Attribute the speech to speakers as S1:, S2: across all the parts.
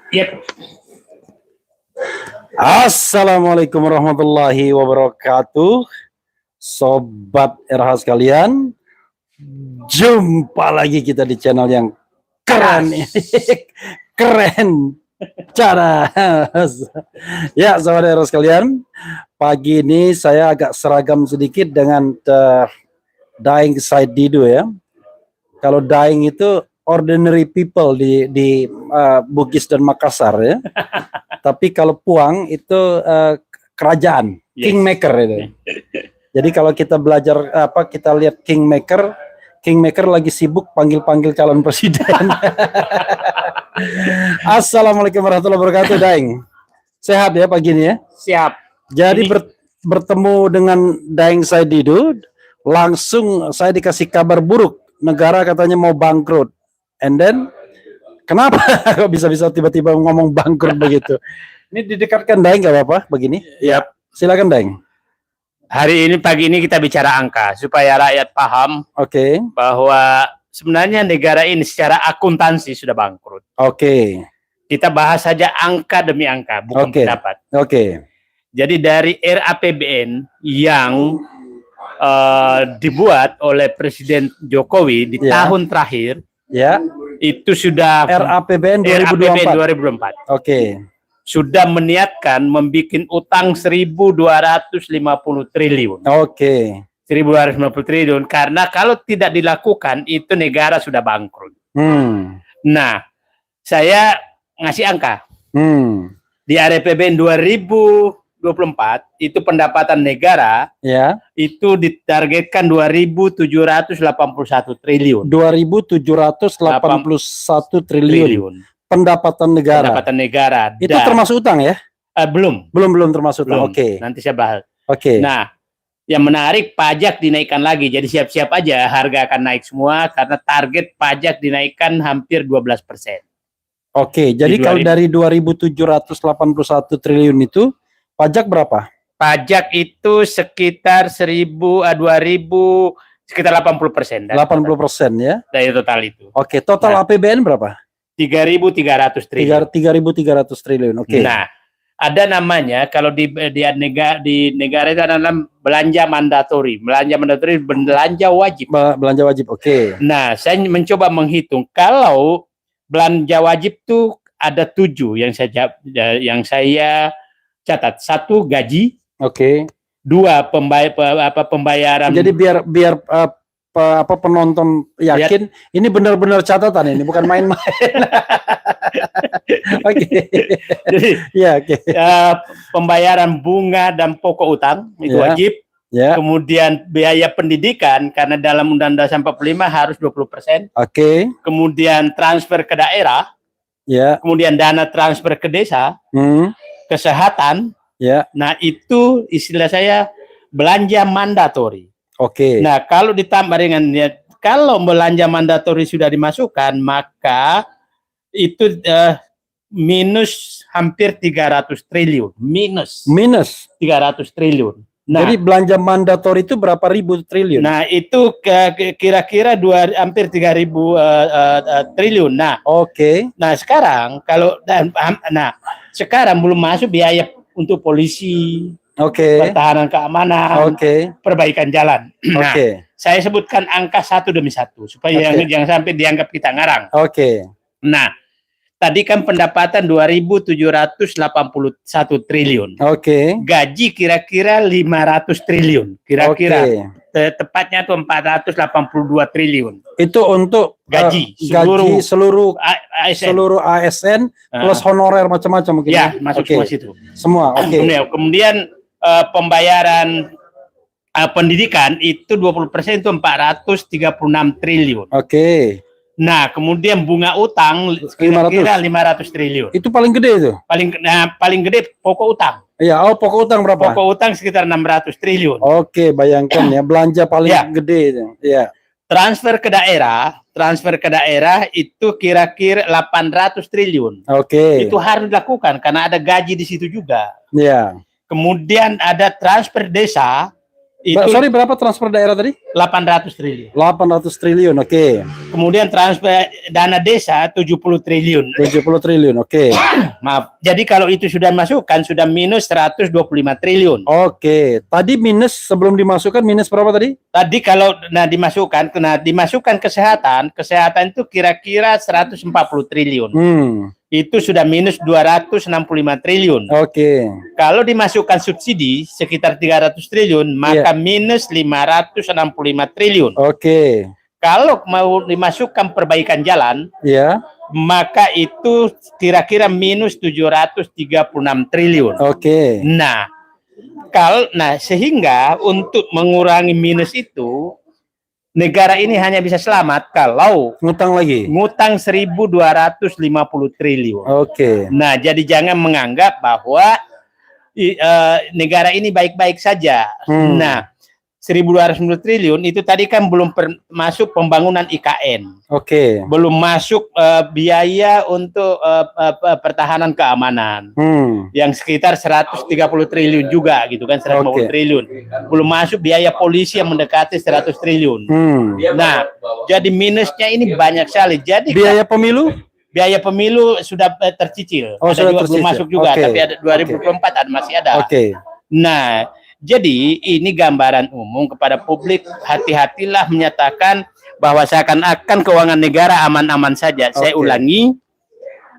S1: Yep.
S2: Assalamualaikum warahmatullahi wabarakatuh, Sobat RH sekalian. Jumpa lagi kita di channel yang keren ini. Keren cara. Ya, Sobat RH sekalian, pagi ini saya agak seragam sedikit dengan Daeng Said Didu ya. Kalau Daeng itu ordinary people di Bugis dan Makassar ya. Tapi kalau Puang itu kerajaan, yes. Kingmaker itu. Jadi kalau kita belajar kita lihat Kingmaker lagi sibuk panggil-panggil calon presiden. Assalamualaikum warahmatullahi wabarakatuh, Daeng. Sehat ya pagi ini ya?
S1: Siap.
S2: Jadi bertemu dengan Daeng Said Didu, langsung saya dikasih kabar buruk. Negara katanya mau bangkrut. And then kenapa kok bisa-bisa tiba-tiba ngomong bangkrut begitu? Ini didekatkan Daeng nggak apa-apa begini?
S1: Yap.
S2: Silakan Daeng.
S1: Hari ini pagi ini kita bicara angka supaya rakyat paham.
S2: Oke.
S1: Bahwa sebenarnya negara ini secara akuntansi sudah bangkrut.
S2: Oke.
S1: Kita bahas saja angka demi angka, bukan pendapat.
S2: Oke.
S1: Jadi dari RAPBN yang dibuat oleh Presiden Jokowi di tahun terakhir, ya, itu sudah
S2: RAPBN 2024.
S1: Oke. Sudah meniatkan membuat utang 1.250 triliun.
S2: Oke.
S1: 1.250 triliun karena kalau tidak dilakukan itu negara sudah bangkrut. Nah, saya ngasih angka. Di RAPBN 2024 itu pendapatan negara itu ditargetkan 2.781 triliun.
S2: 2.781 triliun. Pendapatan negara. Itu termasuk utang ya? Belum termasuk utang. Oke.
S1: Nanti saya bahas.
S2: Oke.
S1: Nah, yang menarik pajak dinaikkan lagi. Jadi siap-siap aja harga akan naik semua karena target pajak dinaikkan hampir 12%.
S2: Oke, jadi kalau dari 2.781 triliun itu pajak berapa?
S1: Pajak itu sekitar 2.000 sekitar 80%.
S2: 80% ya?
S1: Dari total itu.
S2: Oke, total APBN berapa?
S1: 3.300 triliun.
S2: 3.300 triliun. Oke.
S1: Nah, ada namanya kalau di negara itu ada namanya belanja mandatori. Belanja wajib.
S2: Belanja wajib. Oke.
S1: Nah, saya mencoba menghitung kalau belanja wajib tuh ada 7 yang saya catat. 1, gaji.
S2: Oke.
S1: 2, pembayaran.
S2: Jadi biar penonton yakin ini benar-benar catatan ini, bukan main-main. Oke.
S1: Jadi
S2: ya, oke.
S1: Pembayaran bunga dan pokok utang itu wajib. Kemudian biaya pendidikan karena dalam Undang-Undang Dasar 45 harus 20%.
S2: Oke.
S1: Kemudian transfer ke daerah. Kemudian dana transfer ke desa. Kesehatan. Nah, itu istilah saya belanja mandatori.
S2: Oke.
S1: Nah, kalau ditambah dengan kalau belanja mandatori sudah dimasukkan, maka itu minus hampir 300 triliun. Minus 300 triliun. Nah,
S2: jadi belanja mandatori itu berapa ribu triliun?
S1: Nah, itu kira-kira hampir 3.000 triliun. Nah,
S2: oke.
S1: Nah, sekarang kalau sekarang belum masuk biaya untuk polisi. Pertahanan keamanan, perbaikan jalan. Nah, saya sebutkan angka 1 demi 1 supaya jangan sampai dianggap kita ngarang. Nah, tadi kan pendapatan 2.781 triliun. Gaji kira-kira 500 triliun. Kira-kira tepatnya itu 482 triliun.
S2: Itu untuk gaji seluruh ASN plus honorer macam-macam mungkin.
S1: Ya, masuk semua situ.
S2: Semua.
S1: Kemudian pembayaran pendidikan itu 20% itu 436 triliun. Nah, kemudian bunga utang kira-kira 500 triliun.
S2: Itu paling gede itu?
S1: Paling gede pokok utang.
S2: Iya, pokok utang berapa?
S1: Pokok utang sekitar 600 triliun.
S2: Bayangkan ya, belanja paling gede itu. Iya.
S1: Transfer ke daerah itu kira-kira 800 triliun. Itu harus dilakukan karena ada gaji di situ juga.
S2: Iya.
S1: Kemudian ada transfer desa Itu
S2: berapa transfer daerah tadi?
S1: 800 triliun.
S2: 800 triliun, oke.
S1: Kemudian transfer dana desa 70 triliun.
S2: 70 triliun, oke.
S1: Maaf. Jadi kalau itu sudah masukkan sudah minus 125 triliun.
S2: Oke. Tadi minus sebelum dimasukkan minus berapa tadi?
S1: Tadi kalau dimasukkan kesehatan itu kira-kira 140 triliun. Itu sudah minus 265 triliun.
S2: Oke.
S1: Kalau dimasukkan subsidi sekitar 300 triliun, maka minus 565 triliun.
S2: Oke.
S1: Kalau mau dimasukkan perbaikan jalan, maka itu kira-kira minus 736 triliun.
S2: Oke.
S1: Nah, sehingga untuk mengurangi minus itu, negara ini hanya bisa selamat kalau
S2: ngutang lagi.
S1: Ngutang 1.250 triliun.
S2: Oke.
S1: Nah, jadi jangan menganggap bahwa negara ini baik-baik saja. Nah, 1.250 triliun itu tadi kan belum masuk pembangunan IKN.
S2: Oke.
S1: Belum masuk biaya untuk pertahanan keamanan. Yang sekitar 130 triliun juga gitu kan, 150 triliun. Belum masuk biaya polisi yang mendekati 100 triliun. Nah, jadi minusnya ini banyak sekali. Jadi
S2: biaya pemilu?
S1: Biaya pemilu sudah tercicil.
S2: Sudah
S1: juga belum masuk juga, tapi ada 2024 masih ada. Nah, jadi ini gambaran umum kepada publik, hati-hatilah menyatakan bahwa seakan-akan keuangan negara aman-aman saja. Saya ulangi,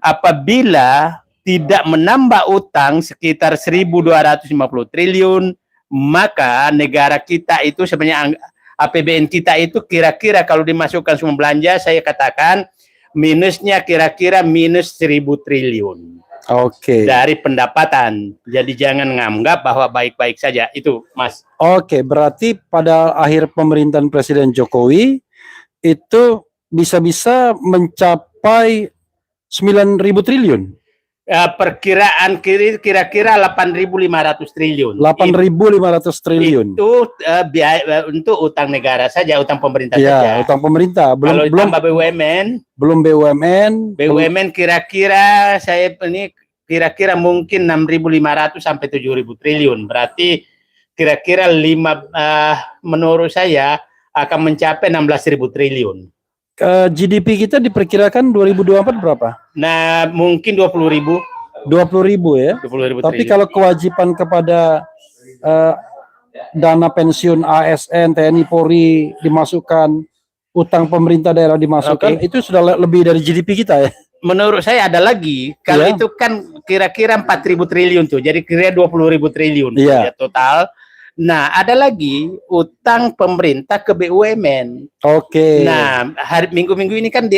S1: apabila tidak menambah utang sekitar 1.250 triliun, maka negara kita itu sebenarnya APBN kita itu kira-kira kalau dimasukkan semua belanja, saya katakan minusnya kira-kira minus 1.000 triliun.
S2: Oke.
S1: Dari pendapatan. Jadi jangan menganggap bahwa baik-baik saja. Itu, Mas.
S2: Oke, berarti pada akhir pemerintahan Presiden Jokowi itu bisa-bisa mencapai 9.000 triliun.
S1: Perkiraan kira-kira 8.500 triliun.
S2: 8.500 triliun.
S1: Itu untuk utang negara saja, utang pemerintah saja.
S2: Utang pemerintah.
S1: Belum tambah BUMN.
S2: Belum BUMN.
S1: BUMN kira-kira kira-kira mungkin 6.500 sampai 7.000 triliun. Berarti kira-kira menurut saya akan mencapai 16.000 triliun.
S2: GDP kita diperkirakan 2024 berapa?
S1: Nah, mungkin 20.000.
S2: 20.000 ya.
S1: 20.000
S2: Tapi
S1: triliun.
S2: kalau kewajiban kepada dana pensiun ASN, TNI, Polri dimasukkan, utang pemerintah daerah dimasukkan, itu sudah lebih dari GDP kita ya.
S1: Menurut saya ada lagi. Kalau itu kan kira-kira 4.000 triliun tuh. Jadi kira 20.000 triliun ya, total. Nah, ada lagi utang pemerintah ke BUMN. Oke. Nah, minggu-minggu ini kan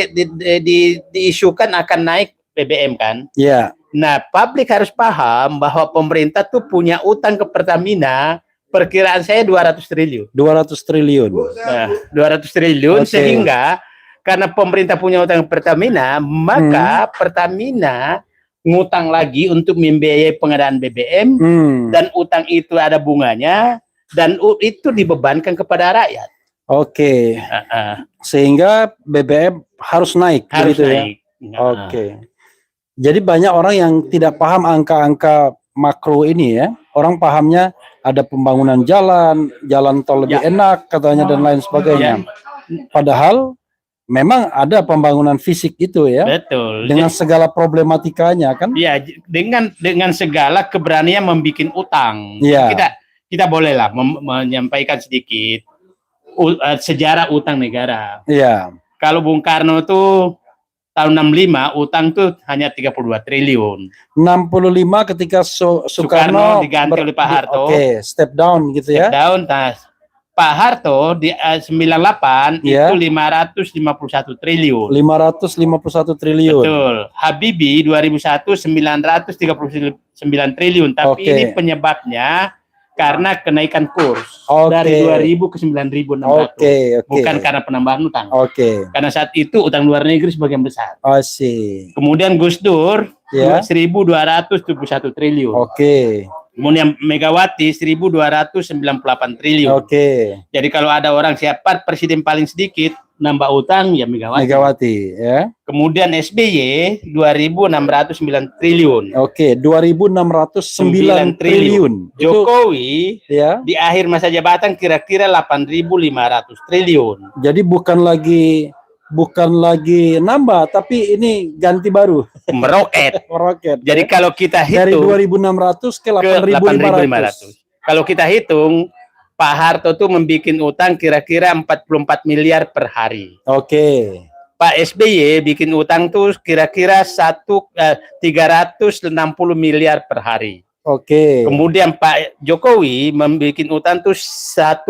S1: diisukan akan naik BBM kan?
S2: Iya.
S1: Nah, publik harus paham bahwa pemerintah tuh punya utang ke Pertamina, perkiraan saya 200 triliun.
S2: 200 triliun.
S1: Nah, 200 triliun sehingga karena pemerintah punya utang ke Pertamina, maka Pertamina ngutang lagi untuk membiayai pengadaan BBM, dan utang itu ada bunganya, dan itu dibebankan kepada rakyat. Oke.
S2: Sehingga BBM harus naik.
S1: Harus naik.
S2: Ya? Oke. Jadi banyak orang yang tidak paham angka-angka makro ini ya. Orang pahamnya ada pembangunan jalan tol lebih enak katanya dan lain sebagainya. Padahal memang ada pembangunan fisik itu ya.
S1: Betul.
S2: Dengan segala problematikanya kan?
S1: Iya, dengan segala keberanian membuat utang.
S2: Ya.
S1: Kita bolehlah menyampaikan sedikit sejarah utang negara.
S2: Iya.
S1: Kalau Bung Karno tuh tahun 65 utang tuh hanya 32 triliun.
S2: 65 ketika Soekarno
S1: diganti oleh Pak Harto.
S2: Step down gitu ya.
S1: Step down, Pak Harto di 98 itu 551 triliun.
S2: 551 triliun.
S1: Betul. Habibie 2001 939 triliun. Tapi ini penyebabnya karena kenaikan kurs dari 2.000 ke 9.600. Bukan karena penambahan utang. Karena saat itu utang luar negeri sebagian besar. Kemudian Gus Dur 1.271 triliun. Kemudian Megawati 1.298 triliun. Jadi kalau ada orang siapa presiden paling sedikit, nambah utang ya Megawati.
S2: Megawati, ya.
S1: Kemudian SBY 2.609 triliun.
S2: Oke, 2.609 triliun.
S1: Jokowi
S2: ya,
S1: di akhir masa jabatan kira-kira 8.500 triliun.
S2: Jadi bukan lagi nambah, tapi ini ganti baru.
S1: Meroket.
S2: Meroket.
S1: Jadi kalau kita
S2: dari
S1: hitung
S2: 2.600 ke 8.500.
S1: Kalau kita hitung Pak Harto tuh membuat utang kira-kira 44 miliar per hari.
S2: Oke.
S1: Pak SBY bikin utang tuh kira-kira 360 miliar per hari.
S2: Oke.
S1: Kemudian Pak Jokowi membuat utang tuh 1,8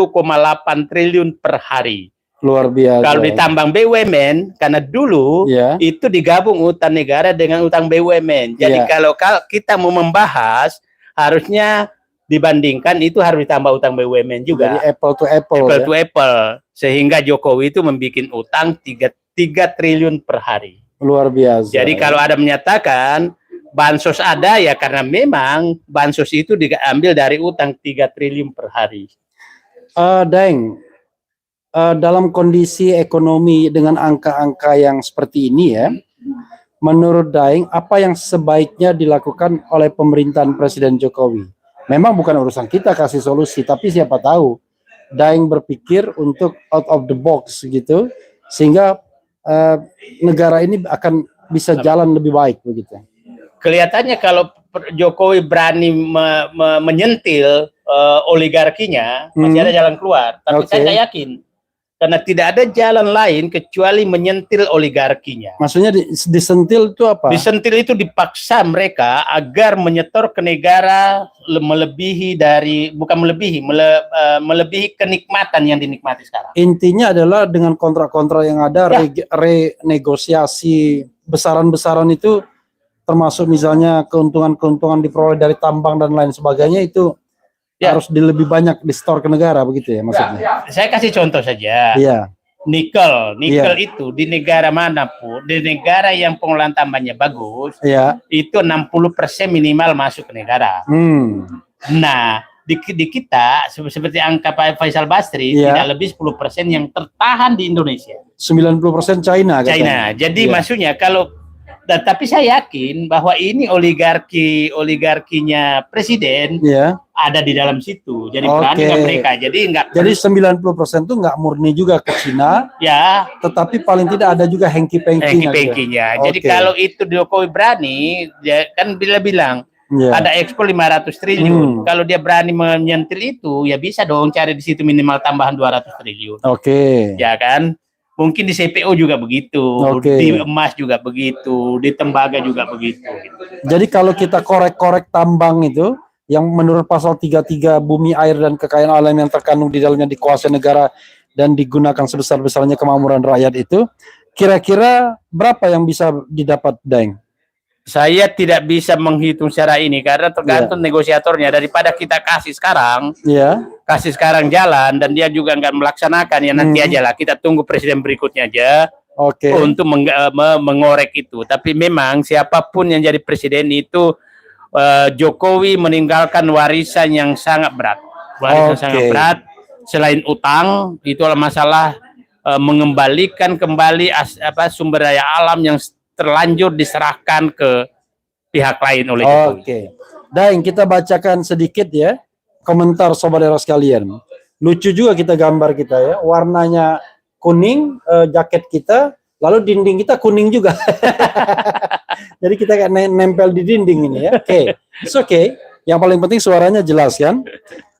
S1: triliun per hari.
S2: Luar biasa.
S1: Kalau ditambang BUMN, karena dulu itu digabung utang negara dengan utang BUMN. Jadi kalau kita mau membahas, harusnya dibandingkan itu harus ditambah utang BUMN juga.
S2: Jadi apple to apple.
S1: Apple to apple. Sehingga Jokowi itu membuat utang 3 triliun per hari.
S2: Luar biasa.
S1: Jadi kalau ada menyatakan bansos ada ya karena memang bansos itu diambil dari utang 3 triliun per hari.
S2: Daeng, dalam kondisi ekonomi dengan angka-angka yang seperti ini ya, menurut Daeng apa yang sebaiknya dilakukan oleh pemerintahan Presiden Jokowi? Memang bukan urusan kita kasih solusi, tapi siapa tahu Daeng berpikir untuk out of the box gitu, sehingga negara ini akan bisa jalan lebih baik begitu.
S1: Kelihatannya kalau Jokowi berani menyentil oligarkinya, masih ada jalan keluar. Tapi saya tidak yakin. Karena tidak ada jalan lain kecuali menyentil oligarkinya.
S2: Maksudnya disentil itu apa?
S1: Disentil itu dipaksa mereka agar menyetor ke negara melebihi dari, bukan melebihi kenikmatan yang dinikmati sekarang.
S2: Intinya adalah dengan kontrak-kontrak yang ada, renegosiasi besaran-besaran itu, termasuk misalnya keuntungan-keuntungan diperoleh dari tambang dan lain sebagainya itu harus lebih banyak di-store ke negara begitu ya maksudnya.
S1: Saya kasih contoh saja. Nikel itu di negara manapun, di negara yang pengolahan tambangnya bagus, itu 60% minimal masuk ke negara. Nah, di kita seperti angka Pak Faisal Basri tidak lebih 10% yang tertahan di Indonesia.
S2: 90% China katanya.
S1: China. Jadi maksudnya kalau tapi saya yakin bahwa ini oligarkinya presiden ada di dalam situ. Jadi berani mereka. Jadi
S2: 90% itu nggak murni juga ke Cina. Tetapi paling tidak ada juga hengki-pengkinya.
S1: Jadi kalau itu Jokowi berani, kan bilang ada ekspor 500 triliun. Kalau dia berani menyentil itu, ya bisa dong cari di situ minimal tambahan 200 triliun. Ya kan? Mungkin di CPO juga begitu, di emas juga begitu, di tembaga juga begitu.
S2: Jadi kalau kita korek-korek tambang itu, yang menurut pasal 33 bumi, air, dan kekayaan alam yang terkandung di dalamnya dikuasai negara dan digunakan sebesar-besarnya kemakmuran rakyat itu, kira-kira berapa yang bisa didapat, Daeng?
S1: Saya tidak bisa menghitung secara ini karena tergantung negosiatornya. Daripada kita kasih sekarang jalan dan dia juga nggak melaksanakan, ya nanti aja lah, kita tunggu presiden berikutnya aja untuk mengorek itu. Tapi memang siapapun yang jadi presiden itu Jokowi meninggalkan warisan yang sangat berat. Sangat berat. Selain utang, itu adalah masalah mengembalikan kembali sumber daya alam yang terlanjur diserahkan ke pihak lain oleh Jokowi.
S2: Daeng, kita bacakan sedikit ya komentar sobat era sekalian. Lucu juga kita gambar kita ya, warnanya kuning, jaket kita, lalu dinding kita kuning juga. Jadi kita kayak nempel di dinding ini ya. It's okay. Yang paling penting suaranya jelas kan.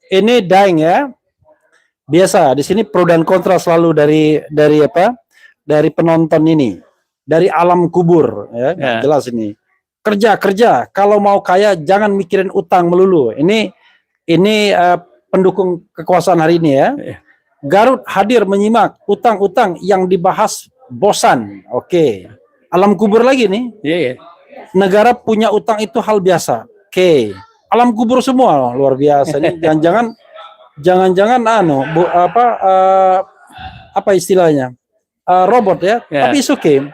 S2: Ini Daeng ya. Biasa di sini pro dan kontra selalu dari penonton ini. Dari alam kubur ya, jelas ini. Kerja, kalau mau kaya jangan mikirin utang melulu. Ini pendukung kekuasaan hari ini ya. Garut hadir menyimak, utang-utang yang dibahas bosan. Alam kubur lagi nih. Negara punya utang itu hal biasa. Alam kubur semua luar biasa nih. Jangan-jangan apa istilahnya? Robot ya. Tapi it's okay.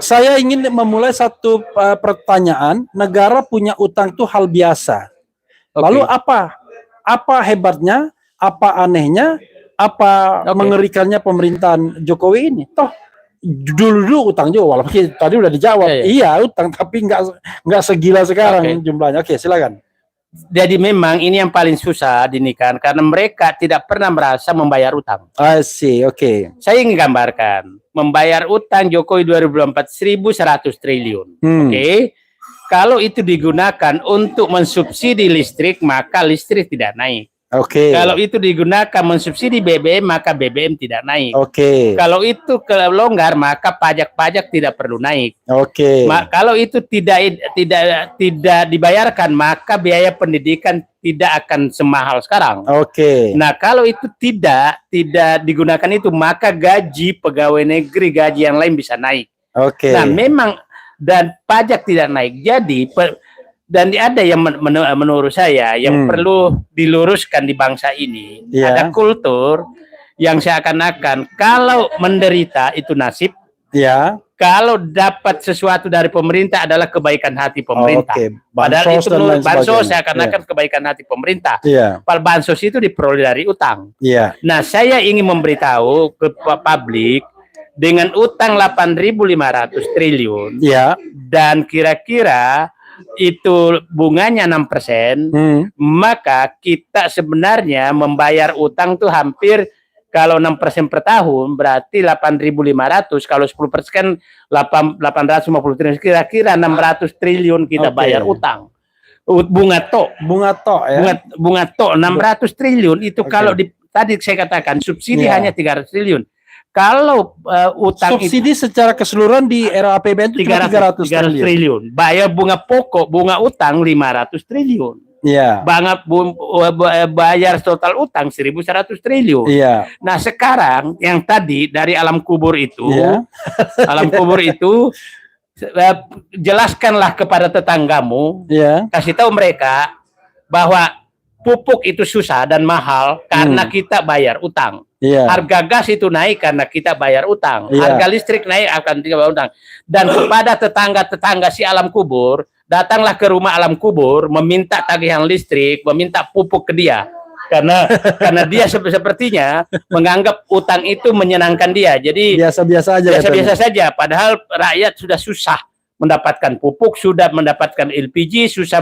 S2: Saya ingin memulai satu pertanyaan. Negara punya utang itu hal biasa. Lalu apa hebatnya, apa anehnya apa mengerikannya pemerintahan Jokowi ini? Toh dulu utang juga, walaupun tadi udah dijawab. Iya, utang, tapi nggak segila sekarang jumlahnya. Oke, silakan.
S1: Jadi memang ini yang paling susah dinikahan karena mereka tidak pernah merasa membayar utang.
S2: I see, oke.
S1: Saya ingin gambarkan, membayar utang Jokowi 2024 1.100 triliun. Oke. Kalau itu digunakan untuk mensubsidi listrik, maka listrik tidak naik.
S2: Oke.
S1: Kalau itu digunakan mensubsidi BBM, maka BBM tidak naik.
S2: Oke.
S1: Kalau itu longgar, maka pajak-pajak tidak perlu naik.
S2: Oke.
S1: Kalau itu tidak dibayarkan, maka biaya pendidikan tidak akan semahal sekarang.
S2: Oke.
S1: Nah, kalau itu tidak digunakan itu, maka gaji pegawai negeri, gaji yang lain bisa naik.
S2: Oke.
S1: Nah, memang dan pajak tidak naik. Jadi dan ada yang menurut saya yang perlu diluruskan di bangsa ini. Ada kultur yang seakan-akan kalau menderita itu nasib. Kalau dapat sesuatu dari pemerintah adalah kebaikan hati pemerintah. Padahal itu bansos seakan-akan kebaikan hati pemerintah. Padahal bansos itu diperoleh dari utang. Nah, saya ingin memberitahu ke publik, dengan utang 8.500 triliun dan kira-kira itu bunganya 6%, maka kita sebenarnya membayar utang tuh hampir, kalau 6% per tahun berarti 8.500, kalau 10% 850 triliun, kira-kira 600 triliun kita bayar utang. Bunga tok ya. Bunga tok 600 triliun itu kalau tadi saya katakan subsidi hanya 300 triliun. Kalau utang
S2: subsidi itu secara keseluruhan di era APBN itu 300 triliun.
S1: Bayar bunga pokok, bunga utang 500 triliun. Bayar total utang 1.100 triliun. Nah, sekarang yang tadi dari alam kubur itu, alam kubur itu jelaskanlah kepada tetanggamu, kasih tahu mereka bahwa pupuk itu susah dan mahal karena kita bayar utang. Harga gas itu naik karena kita bayar utang. Harga listrik naik akan kita bayar utang. Dan kepada tetangga-tetangga si alam kubur, datanglah ke rumah alam kubur, meminta tagihan listrik, meminta pupuk ke dia. Karena dia sepertinya menganggap utang itu menyenangkan dia. Jadi biasa-biasa aja. Biasa-biasa saja. Padahal rakyat sudah susah mendapatkan pupuk, sudah mendapatkan LPG, susah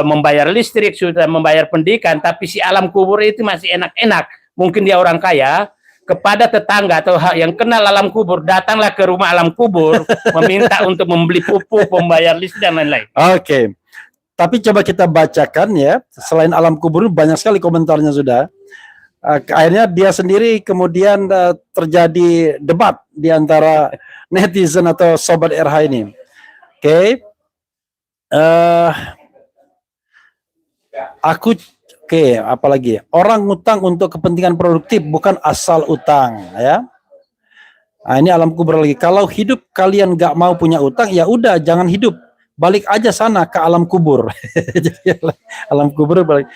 S1: membayar listrik, sudah membayar pendidikan, tapi si alam kubur itu masih enak-enak. Mungkin dia orang kaya, kepada tetangga atau yang kenal alam kubur, datanglah ke rumah alam kubur, meminta untuk membeli pupuk, membayar listrik dan lain-lain.
S2: Oke. Tapi coba kita bacakan ya, selain alam kubur banyak sekali komentarnya sudah. Akhirnya dia sendiri kemudian terjadi debat di antara netizen atau sobat RH ini. Oke. Apalagi orang ngutang untuk kepentingan produktif, bukan asal utang ya. Nah, ini alam kubur lagi. Kalau hidup kalian nggak mau punya utang, ya udah jangan hidup. Balik aja sana ke alam kubur. Jadi alam kubur balik.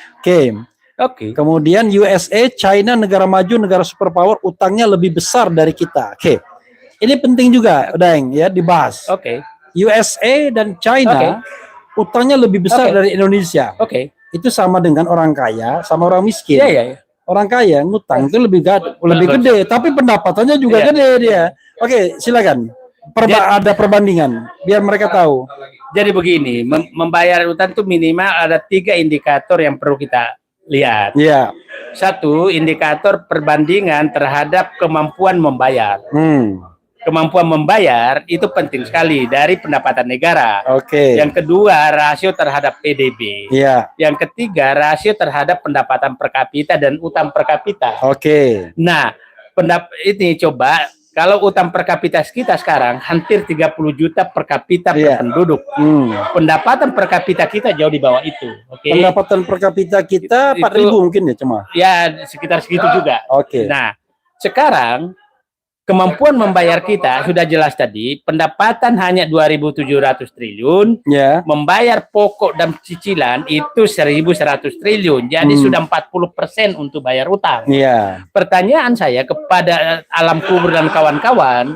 S2: Oke. Kemudian USA, China, negara maju, negara superpower, utangnya lebih besar dari kita. Oke. Ini penting juga, Daeng, ya dibahas. USA dan China utangnya lebih besar dari Indonesia. Itu sama dengan orang kaya sama orang miskin. Orang kaya ngutang itu lebih gede, tapi pendapatannya juga gede dia. Oke, silakan. Ada perbandingan biar mereka tahu.
S1: Jadi begini, membayar utang itu minimal ada 3 indikator yang perlu kita lihat. Satu, indikator perbandingan terhadap kemampuan membayar. Kemampuan membayar itu penting sekali dari pendapatan negara. Yang kedua, rasio terhadap PDB. Yang ketiga, rasio terhadap pendapatan per kapita dan utang per kapita. Nah, ini coba kalau utang per kapita kita sekarang hampir 30 juta per kapita per penduduk. Pendapatan per kapita kita jauh di bawah itu.
S2: Pendapatan per kapita kita 4.000 mungkin ya cuma.
S1: Ya, sekitar segitu juga. Nah, sekarang kemampuan membayar kita sudah jelas tadi, pendapatan hanya 2.700 triliun, membayar pokok dan cicilan itu 1.100 triliun, jadi sudah 40% untuk bayar utang. Pertanyaan saya kepada alam kubur dan kawan-kawan,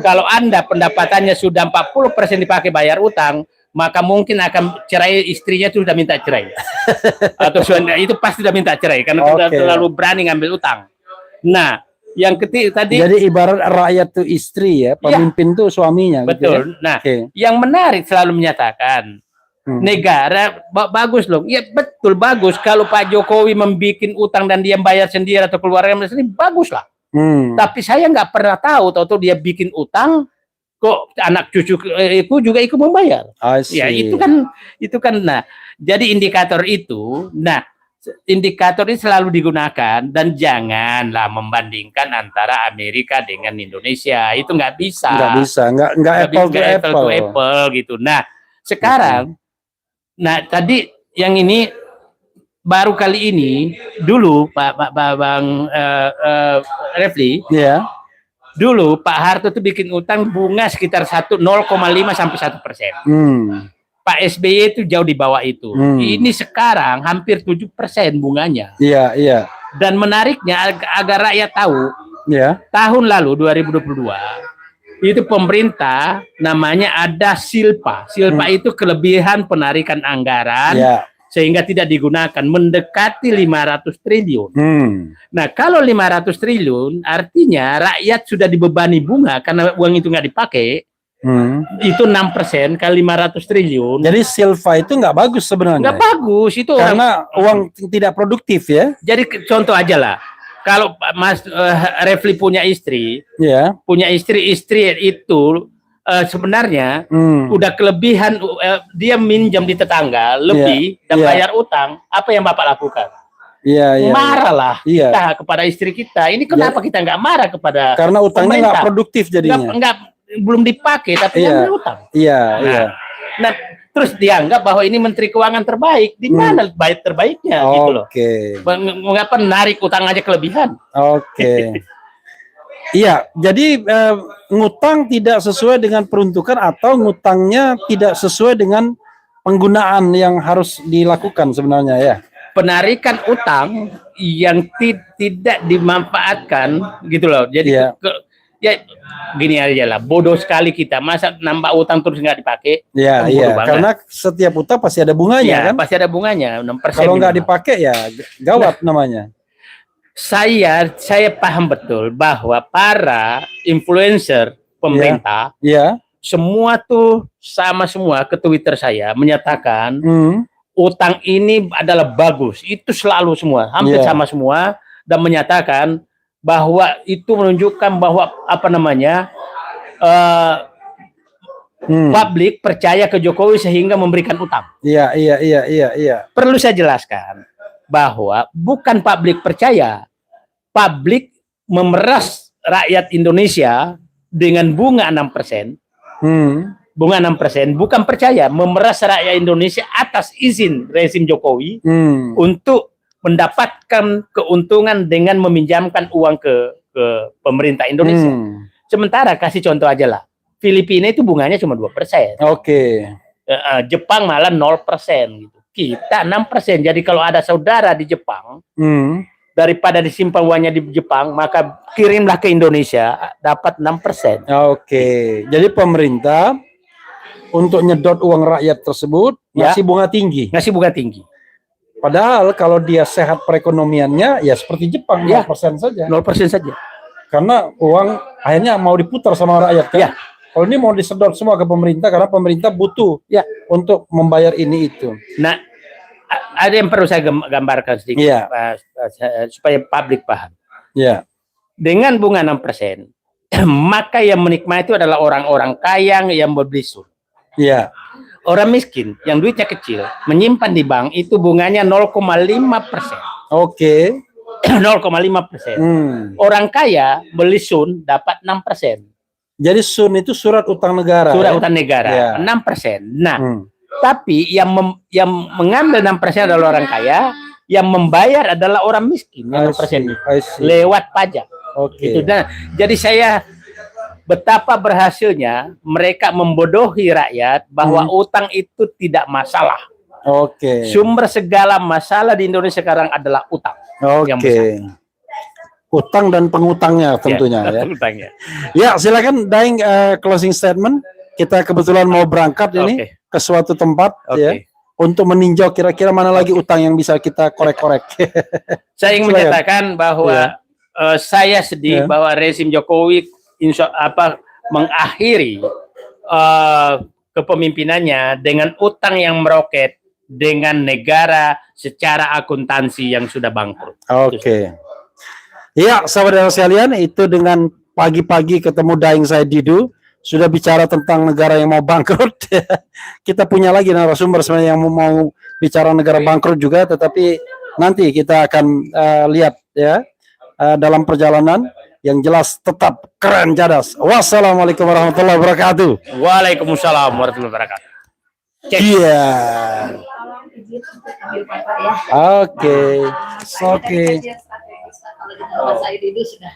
S1: kalau Anda pendapatannya sudah 40% dipakai bayar utang, maka mungkin akan cerai, istrinya itu sudah minta cerai. Atau itu pasti sudah minta cerai, karena sudah terlalu berani ngambil utang. Nah, yang ketiga tadi.
S2: Jadi ibarat rakyat itu istri ya, pemimpin itu suaminya.
S1: Betul.
S2: Gitu ya?
S1: Nah, yang menarik selalu menyatakan negara bagus loh. Ya betul bagus kalau Pak Jokowi membuat utang dan dia bayar sendiri atau keluarga sendiri bagus lah. Tapi saya nggak pernah tahu dia bikin utang kok anak cucuku juga ikut membayar. Ya itu kan. Nah, jadi indikator itu. Nah, indikator ini selalu digunakan dan janganlah membandingkan antara Amerika dengan Indonesia. Itu nggak bisa. Nggak apple to apple gitu. Nah, sekarang nah tadi yang ini baru kali ini dulu Bang Refli, dulu Pak Harto tuh bikin utang bunga sekitar 0,5 sampai 1%. Pak SBY itu jauh di bawah itu. Ini sekarang hampir 7% bunganya. Iya. Dan menariknya agar rakyat tahu, tahun lalu 2022 itu pemerintah namanya ada silpa. Silpa itu kelebihan penarikan anggaran sehingga tidak digunakan mendekati 500 triliun. Nah, kalau 500 triliun artinya rakyat sudah dibebani bunga karena uang itu nggak dipakai. Itu 6% kali 500 triliun. Jadi silva itu nggak bagus sebenarnya. Nggak bagus itu karena uang tidak produktif ya. Jadi contoh aja lah. Kalau Mas Refli punya istri, istri itu sebenarnya udah kelebihan, dia minjam di tetangga lebih dan bayar utang, apa yang Bapak lakukan? Marahlah kita kepada istri kita. Ini kenapa kita nggak marah kepada karena utangnya nggak produktif jadinya. Belum dipakai tapi yang utang. Nah, terus dianggap bahwa ini Menteri Keuangan terbaik. Di mana baik terbaiknya gitu loh. Mengapa narik utang aja kelebihan? Iya, jadi ngutang tidak sesuai dengan peruntukan atau ngutangnya tidak sesuai dengan penggunaan yang harus dilakukan sebenarnya ya. Penarikan utang yang tidak dimanfaatkan gitu loh. Jadi ya gini aja lah, bodoh sekali kita, masa nambah utang terus nggak dipakai. Karena setiap utang pasti ada bunganya kan? Pasti ada bunganya 6%. Kalau nggak dipakai ya gawat namanya. Saya paham betul bahwa para influencer pemerintah semua tuh sama semua ke Twitter saya menyatakan utang ini adalah bagus. Itu selalu semua, hampir sama semua, dan menyatakan bahwa itu menunjukkan bahwa publik percaya ke Jokowi sehingga memberikan utang. Iya. Perlu saya jelaskan bahwa bukan publik percaya, publik memeras rakyat Indonesia dengan bunga 6%. Bunga 6%, bukan percaya, memeras rakyat Indonesia atas izin rezim Jokowi untuk mendapatkan keuntungan dengan meminjamkan uang ke pemerintah Indonesia. Sementara kasih contoh aja lah, Filipina itu bunganya cuma 2%. Jepang malah 0% gitu. Kita 6%. Jadi kalau ada saudara di Jepang, daripada disimpan uangnya di Jepang, maka kirimlah ke Indonesia, dapat 6%. Jadi pemerintah untuk nyedot uang rakyat tersebut ngasih bunga tinggi. Padahal kalau dia sehat perekonomiannya ya seperti Jepang 0% saja. 0% saja. Karena uang akhirnya mau diputar sama rakyat kan. Kalau ini mau disedot semua ke pemerintah karena pemerintah butuh untuk membayar ini itu. Nah, ada yang perlu saya gambarkan sedikit supaya publik paham. Dengan bunga 6%, maka yang menikmati itu adalah orang-orang kaya yang berbeli sun. Orang miskin yang duitnya kecil menyimpan di bank itu bunganya 0,5%. 0,5%. Orang kaya beli sun dapat 6%. Jadi sun itu surat utang negara. Surat utang negara 6%. Nah, tapi yang mengambil 6% adalah orang kaya, yang membayar adalah orang miskin. 6% lewat pajak. Gitu. Nah, jadi saya betapa berhasilnya mereka membodohi rakyat bahwa utang itu tidak masalah. Sumber segala masalah di Indonesia sekarang adalah utang. Utang dan pengutangnya tentunya ya. Silakan Daeng, closing statement. Kita kebetulan mau berangkat ini ke suatu tempat untuk meninjau kira-kira mana lagi utang yang bisa kita korek-korek. Saya ingin menyatakan bahwa saya sedih bahwa rezim Jokowi mengakhiri kepemimpinannya dengan utang yang meroket dengan negara secara akuntansi yang sudah bangkrut.
S2: Oke. Ya, saudara sekalian, itu dengan pagi-pagi ketemu Daeng saya Didu sudah bicara tentang negara yang mau bangkrut. Kita punya lagi narasumber sebenarnya yang mau bicara negara bangkrut juga, tetapi nanti kita akan lihat ya dalam perjalanan yang jelas tetap keren cadas. Wassalamualaikum warahmatullahi wabarakatuh.
S1: Waalaikumsalam warahmatullahi wabarakatuh.
S2: Iya. Oke. Oke.
S3: Kalau di tempat saya dulu sudah